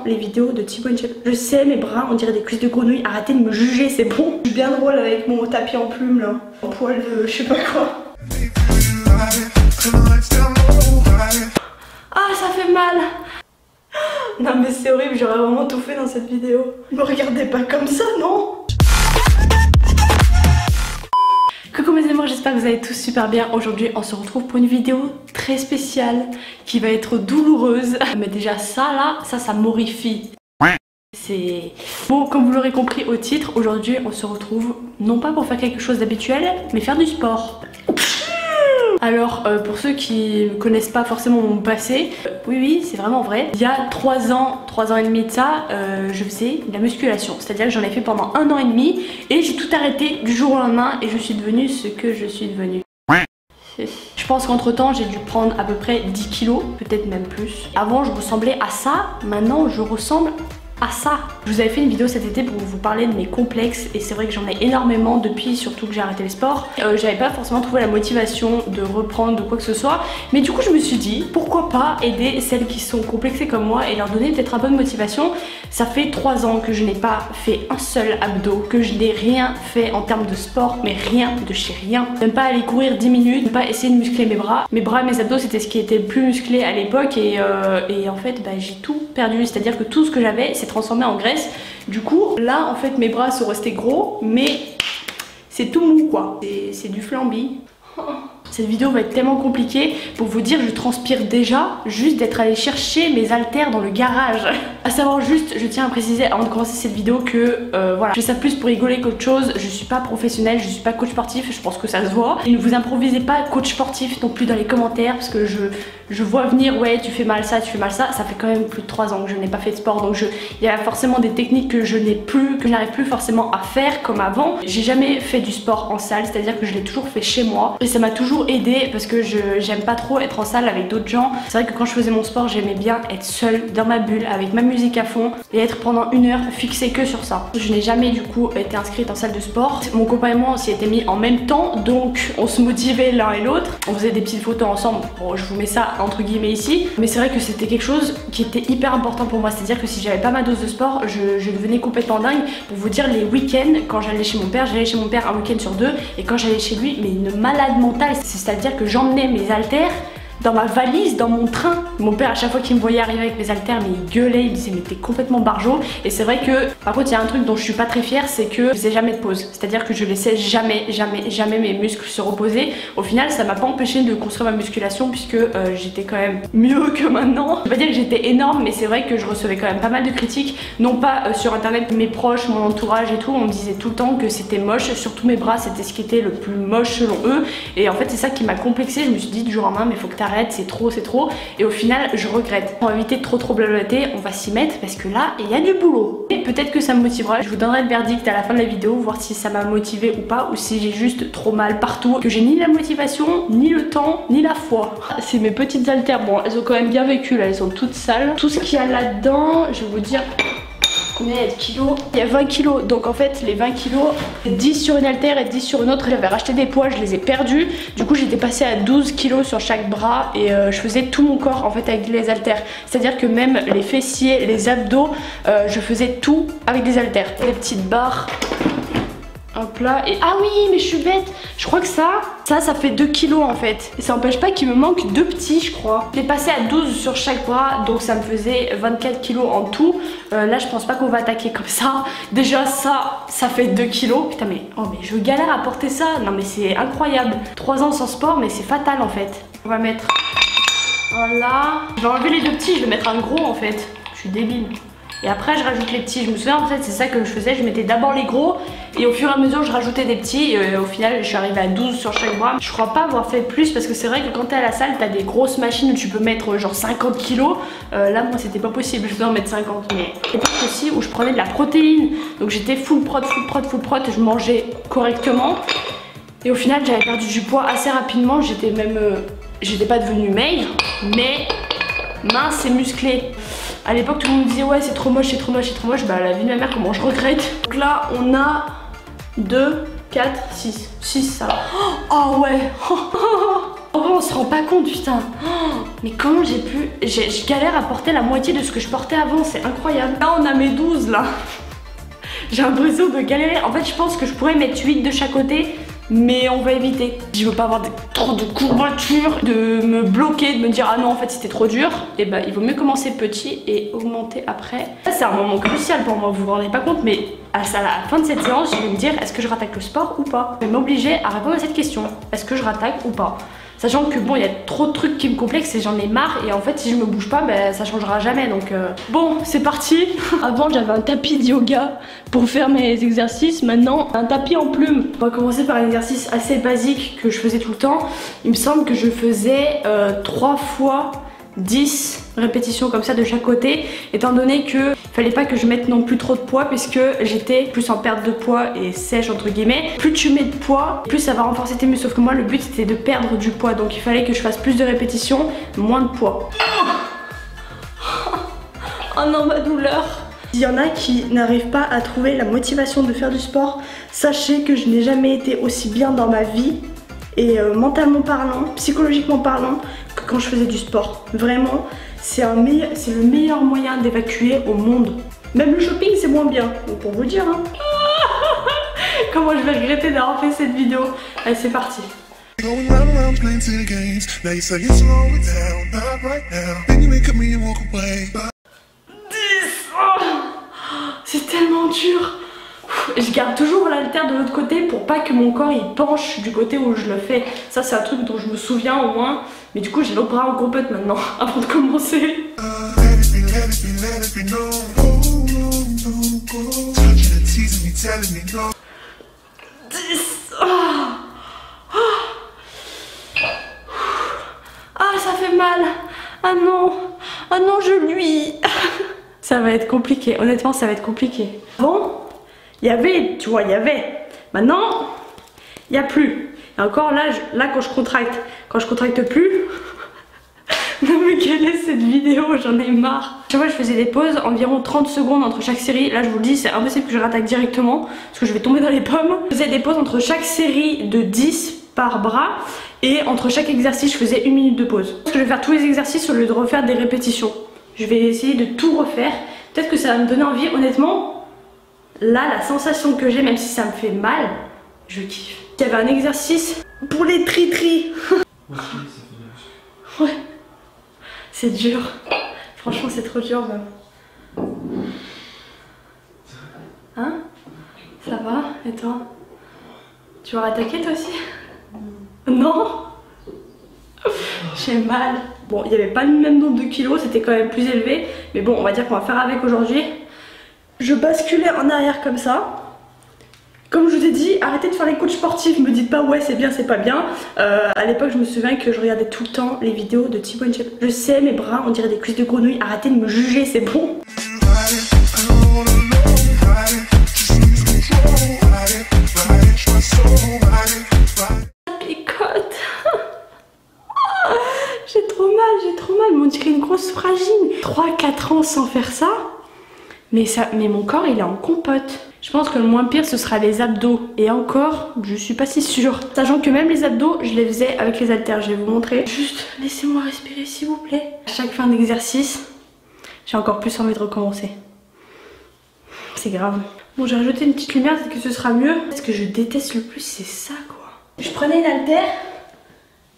les vidéos de Thibaut InShape. Je sais, mes bras on dirait des cuisses de grenouille, arrêtez de me juger, c'est bon. Je suis bien drôle avec mon tapis en plume là, en poil de je sais pas quoi. Ah ça fait mal. Non mais c'est horrible, j'aurais vraiment tout fait dans cette vidéo. Me regardez pas comme ça, non? Coucou mes amours, j'espère que vous allez tous super bien. Aujourd'hui on se retrouve pour une vidéo très spéciale qui va être douloureuse. Mais déjà ça là, ça m'horrifie. C'est bon, comme vous l'aurez compris au titre, aujourd'hui on se retrouve non pas pour faire quelque chose d'habituel, mais faire du sport. Alors pour ceux qui ne connaissent pas forcément mon passé, oui c'est vraiment vrai. Il y a 3 ans et demi de ça, je faisais de la musculation. C'est-à-dire que j'en ai fait pendant 1 an et demi et j'ai tout arrêté du jour au lendemain et je suis devenue ce que je suis devenue. Je pense qu'entre temps j'ai dû prendre à peu près 10 kilos, peut-être même plus. Avant je ressemblais à ça, maintenant je ressemble à ça. Je vous avais fait une vidéo cet été pour vous parler de mes complexes et c'est vrai que j'en ai énormément depuis, surtout que j'ai arrêté les sports. J'avais pas forcément trouvé la motivation de reprendre de quoi que ce soit, mais du coup je me suis dit pourquoi pas aider celles qui sont complexées comme moi et leur donner peut-être un peu de motivation. Ça fait 3 ans que je n'ai pas fait un seul abdo, que je n'ai rien fait en termes de sport, mais rien de chez rien. Même pas aller courir 10 minutes, même pas essayer de muscler mes bras. Mes bras et mes abdos c'était ce qui était le plus musclé à l'époque et en fait bah, j'ai tout perdu, c'est-à-dire que tout ce que j'avais s'est transformé en graisse. Du coup là en fait mes bras sont restés gros mais c'est tout mou quoi, c'est du flambi. Cette vidéo va être tellement compliquée. Pour vous dire, je transpire déjà juste d'être allée chercher mes haltères dans le garage. À savoir juste, je tiens à préciser avant de commencer cette vidéo que voilà, je fais ça plus pour rigoler qu'autre chose. Je suis pas professionnelle, je suis pas coach sportif, je pense que ça se voit. Et ne vous improvisez pas coach sportif non plus dans les commentaires parce que je vois venir ouais tu fais mal ça, tu fais mal ça. Ça fait quand même plus de 3 ans que je n'ai pas fait de sport donc il y a forcément des techniques que je n'arrive plus forcément à faire comme avant. J'ai jamais fait du sport en salle, c'est-à-dire que je l'ai toujours fait chez moi et ça m'a toujours aidé parce que j'aime pas trop être en salle avec d'autres gens. C'est vrai que quand je faisais mon sport j'aimais bien être seule dans ma bulle avec ma musique à fond et être pendant 1 heure fixée que sur ça. Je n'ai jamais du coup été inscrite en salle de sport. Mon copain et moi on s'y était mis en même temps donc on se motivait l'un et l'autre. On faisait des petites photos ensemble. Bon je vous mets ça entre guillemets ici mais c'est vrai que c'était quelque chose qui était hyper important pour moi. C'est à dire que si j'avais pas ma dose de sport je devenais complètement dingue. Pour vous dire les week-ends quand j'allais chez mon père un week-end sur 2 et quand j'allais chez lui mais une malade mentale. C'est-à-dire que j'emmenais mes haltères dans ma valise, dans mon train. Mon père à chaque fois qu'il me voyait arriver avec mes haltères, mais il gueulait, il me disait mais t'es complètement barjot. Et c'est vrai que par contre il y a un truc dont je suis pas très fière, c'est que je faisais jamais de pause. C'est-à-dire que je laissais jamais mes muscles se reposer. Au final ça m'a pas empêché de construire ma musculation puisque j'étais quand même mieux que maintenant. Je vais pas dire que j'étais énorme mais c'est vrai que je recevais quand même pas mal de critiques. Non pas sur internet, mes proches, mon entourage et tout, on me disait tout le temps que c'était moche. Surtout mes bras c'était ce qui était le plus moche selon eux. Et en fait c'est ça qui m'a complexée. Je me suis dit du jour au lendemain mais faut que t'arrêtes, c'est trop et au final je regrette. Pour éviter de trop blablater, on va s'y mettre parce que là il y a du boulot et peut-être que ça me motivera. Je vous donnerai le verdict à la fin de la vidéo, voir si ça m'a motivé ou pas ou si j'ai juste trop mal partout, que j'ai ni la motivation, ni le temps, ni la foi. C'est mes petites haltères, bon elles ont quand même bien vécu là, elles sont toutes sales. Tout ce qu'il y a là-dedans, je vais vous dire combien il y a de kilos. Il y a 20 kilos, donc en fait les 20 kilos, 10 sur une haltère et 10 sur une autre. J'avais racheté des poids, je les ai perdus. Du coup j'étais passée à 12 kilos sur chaque bras et je faisais tout mon corps en fait avec les haltères. C'est-à-dire que même les fessiers, les abdos, je faisais tout avec des haltères. Les petites barres. Hop là, et ah oui mais je suis bête, je crois que ça fait 2 kilos en fait. Et ça n'empêche pas qu'il me manque 2 petits je crois. J'ai passé à 12 sur chaque bras donc ça me faisait 24 kilos en tout. Là je pense pas qu'on va attaquer comme ça. Déjà ça fait 2 kilos. Putain mais, oh mais je galère à porter ça. Non mais c'est incroyable. 3 ans sans sport mais c'est fatal en fait. On va mettre, voilà. Je vais enlever les 2 petits, je vais mettre un gros en fait. Je suis débile. Et après je rajoute les petits, je me souviens en fait c'est ça que je faisais, je mettais d'abord les gros et au fur et à mesure je rajoutais des petits et au final je suis arrivée à 12 sur chaque bras. Je crois pas avoir fait plus parce que c'est vrai que quand t'es à la salle t'as des grosses machines où tu peux mettre genre 50 kilos. Là moi c'était pas possible, je devais en mettre 50 mais c'est pas aussi où je prenais de la protéine. Donc j'étais full prot, je mangeais correctement et au final j'avais perdu du poids assez rapidement. J'étais même, j'étais pas devenue maigre mais mince et musclée. À l'époque tout le monde disait ouais c'est trop moche, bah la vie de ma mère comment je regrette. Donc là on a 2, 4, 6 ça va. Oh ouais. Oh, on se rend pas compte, putain. Oh, mais comment j'ai pu... Je galère à porter la moitié de ce que je portais avant, c'est incroyable. Là, on a mes 12 là. J'ai l'impression de galérer. En fait, je pense que je pourrais mettre 8 de chaque côté, mais on va éviter. Je veux pas avoir trop de courbatures, de me bloquer, de me dire ah non en fait c'était trop dur. Et bah il vaut mieux commencer petit et augmenter après. Ça c'est un moment crucial pour moi, vous vous rendez pas compte, mais à la fin de cette séance je vais me dire est-ce que je rattaque le sport ou pas. Je vais m'obliger à répondre à cette question, est-ce que je rattaque ou pas. Sachant que bon, il y a trop de trucs qui me complexent et j'en ai marre. Et en fait, si je me bouge pas, ben, ça changera jamais. Donc bon, c'est parti. Avant, j'avais un tapis de yoga pour faire mes exercices. Maintenant, un tapis en plume. On va commencer par un exercice assez basique que je faisais tout le temps. Il me semble que je faisais 3 fois 10 répétitions comme ça de chaque côté, étant donné que fallait pas que je mette non plus trop de poids puisque j'étais plus en perte de poids et sèche entre guillemets. Plus tu mets de poids, plus ça va renforcer tes muscles, sauf que moi le but c'était de perdre du poids, donc il fallait que je fasse plus de répétitions, moins de poids. Oh non, ma douleur. S'il y en a qui n'arrivent pas à trouver la motivation de faire du sport, sachez que je n'ai jamais été aussi bien dans ma vie et mentalement parlant, psychologiquement parlant, que quand je faisais du sport. Vraiment, c'est le meilleur moyen d'évacuer au monde. Même le shopping c'est moins bien, donc pour vous dire hein. Comment je vais regretter d'avoir fait cette vidéo. Allez, c'est parti. C'est tellement dur. Je garde toujours l'haltère de l'autre côté pour pas que mon corps il penche du côté où je le fais. Ça c'est un truc dont je me souviens au moins. Mais du coup j'ai l'autre bras en compète maintenant avant de commencer. Ah ça fait mal. Ah non. Ah non je luis. Ça va être compliqué. Honnêtement ça va être compliqué. Bon. Il y avait, tu vois, il y avait. Maintenant, il n'y a plus. Et encore là, quand je contracte plus. Non mais quelle est cette vidéo, j'en ai marre. Chaque fois je faisais des pauses, environ 30 secondes entre chaque série. Là je vous le dis, c'est impossible que je rattaque directement, parce que je vais tomber dans les pommes. Je faisais des pauses entre chaque série de 10 par bras. Et entre chaque exercice, je faisais 1 minute de pause. Parce que je vais faire tous les exercices au lieu de refaire des répétitions. Je vais essayer de tout refaire. Peut-être que ça va me donner envie, honnêtement. Là, la sensation que j'ai, même si ça me fait mal, je kiffe. Il y avait un exercice pour les tri-tri. Ouais. C'est dur. Franchement, c'est trop dur même. Hein? Ça va? Et toi? Tu vas attaquer toi aussi? Non? J'ai mal. Bon, il n'y avait pas le même nombre de kilos, c'était quand même plus élevé. Mais bon, on va dire qu'on va faire avec aujourd'hui. Je basculais en arrière comme ça. Comme je vous ai dit, arrêtez de faire les coachs sportifs, me dites pas ouais c'est bien, c'est pas bien. À l'époque je me souviens que je regardais tout le temps les vidéos de T-Bone Shape. Je sais, mes bras on dirait des cuisses de grenouille, arrêtez de me juger, c'est bon. Ça picote. J'ai trop mal, on dirait une grosse fragile. 3-4 ans sans faire ça. Mais mon corps il est en compote. Je pense que le moins pire ce sera les abdos. Et encore, je suis pas si sûre. Sachant que même les abdos, je les faisais avec les haltères. Je vais vous montrer. Juste laissez-moi respirer s'il vous plaît. À chaque fin d'exercice, j'ai encore plus envie de recommencer. C'est grave. Bon, j'ai rajouté une petite lumière, peut-être que ce sera mieux. Ce que je déteste le plus, c'est ça quoi. Je prenais une haltère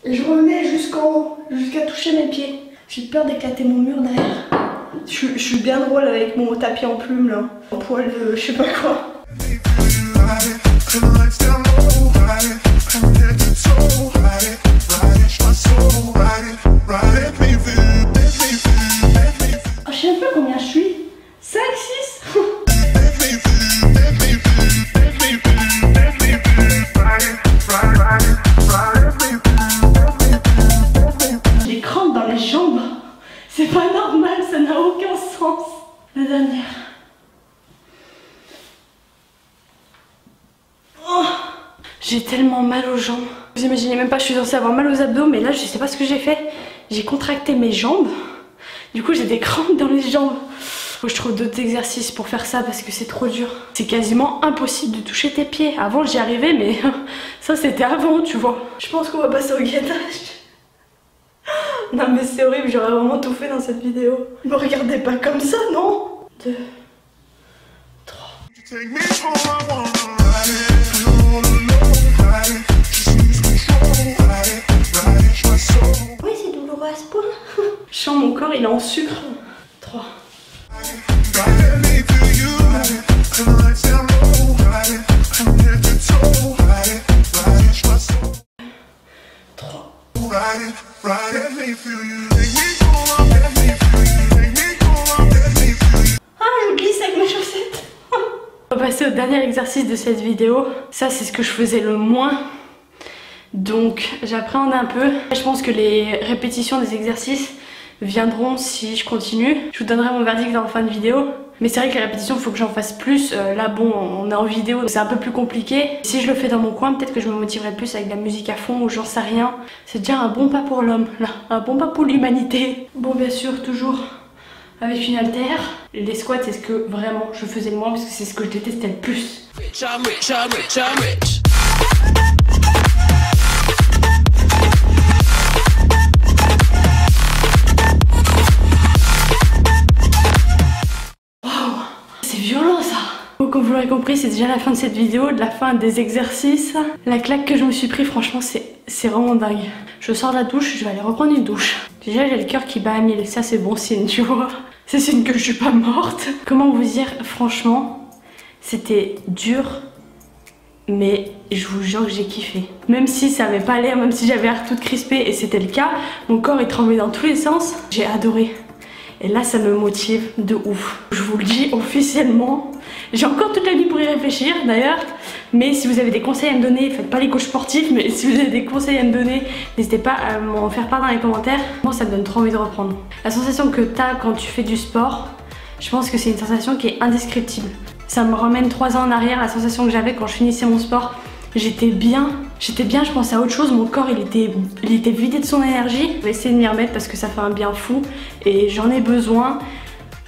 et je revenais jusqu'en haut, jusqu'à toucher mes pieds. J'ai peur d'éclater mon mur derrière. Je suis bien drôle avec mon tapis en plume là, en poil de je sais pas quoi. Oh, je sais un peu combien je suis. 5, 6. J'ai crampes dans les jambes. C'est pas normal, ça n'a aucun sens. La dernière. Oh, j'ai tellement mal aux jambes. Vous imaginez même pas, je suis censée avoir mal aux abdos, mais là je sais pas ce que j'ai fait. J'ai contracté mes jambes. Du coup j'ai des crampes dans les jambes. Faut que je trouve d'autres exercices pour faire ça parce que c'est trop dur. C'est quasiment impossible de toucher tes pieds. Avant j'y arrivais, mais ça c'était avant, tu vois. Je pense qu'on va passer au gainage. Non mais c'est horrible, j'aurais vraiment tout fait dans cette vidéo. Me regardez pas comme ça, non? 2, 3. Oui, c'est douloureux à ce point. Je sens mon corps, il est en sucre. 3. 3. Ah, je glisse avec mes chaussettes. On va passer au dernier exercice de cette vidéo. Ça, c'est ce que je faisais le moins. Donc, j'appréhende un peu. Je pense que les répétitions des exercices viendront si je continue. Je vous donnerai mon verdict en fin de vidéo. Mais c'est vrai que les répétitions, il faut que j'en fasse plus. Là, bon, on est en vidéo, c'est un peu plus compliqué. Si je le fais dans mon coin, peut-être que je me motiverai plus avec de la musique à fond ou j'en sais rien. C'est déjà un bon pas pour l'homme, là. Un bon pas pour l'humanité. Bon, bien sûr, toujours avec une haltère. Les squats, c'est ce que vraiment je faisais le moins parce que c'est ce que je détestais le plus. Comme vous l'aurez compris, c'est déjà la fin de cette vidéo, de la fin des exercices. La claque que je me suis pris, franchement, c'est vraiment dingue. Je sors de la douche, je vais aller reprendre une douche. Déjà, j'ai le cœur qui bat à 1000, ça c'est bon signe, tu vois. C'est signe que je suis pas morte. Comment vous dire, franchement, c'était dur, mais je vous jure que j'ai kiffé. Même si ça avait pas l'air, même si j'avais l'air toute crispée, et c'était le cas, mon corps il tremblait dans tous les sens, j'ai adoré. Et là, ça me motive de ouf. Je vous le dis officiellement. J'ai encore toute la nuit pour y réfléchir d'ailleurs. Mais si vous avez des conseils à me donner, faites pas les coachs sportifs, mais si vous avez des conseils à me donner, n'hésitez pas à m'en faire part dans les commentaires. Moi, ça me donne trop envie de reprendre. La sensation que t'as quand tu fais du sport, je pense que c'est une sensation qui est indescriptible. Ça me ramène 3 ans en arrière, la sensation que j'avais quand je finissais mon sport. J'étais bien, je pensais à autre chose, mon corps il était vidé de son énergie. Je vais essayer de m'y remettre parce que ça fait un bien fou et j'en ai besoin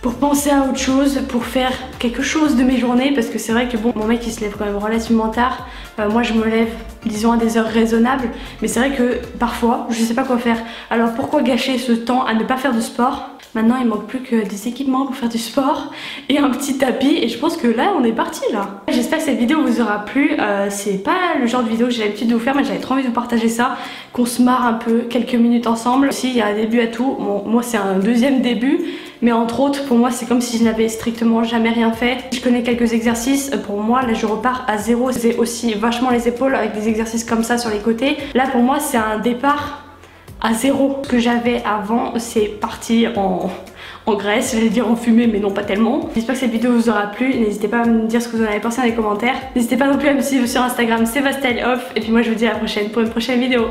pour penser à autre chose, pour faire quelque chose de mes journées parce que c'est vrai que bon, mon mec il se lève quand même relativement tard. Moi je me lève disons à des heures raisonnables, mais c'est vrai que parfois je sais pas quoi faire. Alors pourquoi gâcher ce temps à ne pas faire de sport? Maintenant il manque plus que des équipements pour faire du sport et un petit tapis et je pense que là on est parti là. J'espère que cette vidéo vous aura plu. C'est pas le genre de vidéo que j'ai l'habitude de vous faire mais j'avais trop envie de vous partager ça, qu'on se marre un peu quelques minutes ensemble. Si il y a un début à tout, bon, moi c'est un deuxième début mais entre autres pour moi c'est comme si je n'avais strictement jamais rien fait. Je connais quelques exercices, pour moi là je repars à zéro. C'est aussi vachement les épaules avec des exercices comme ça sur les côtés. Là pour moi c'est un départ à zéro. Ce que j'avais avant, c'est parti en graisse, j'allais dire en fumée, mais non pas tellement. J'espère que cette vidéo vous aura plu. N'hésitez pas à me dire ce que vous en avez pensé dans les commentaires. N'hésitez pas non plus à me suivre sur Instagram, c'est Vastyleoff. Et puis moi je vous dis à la prochaine pour une prochaine vidéo.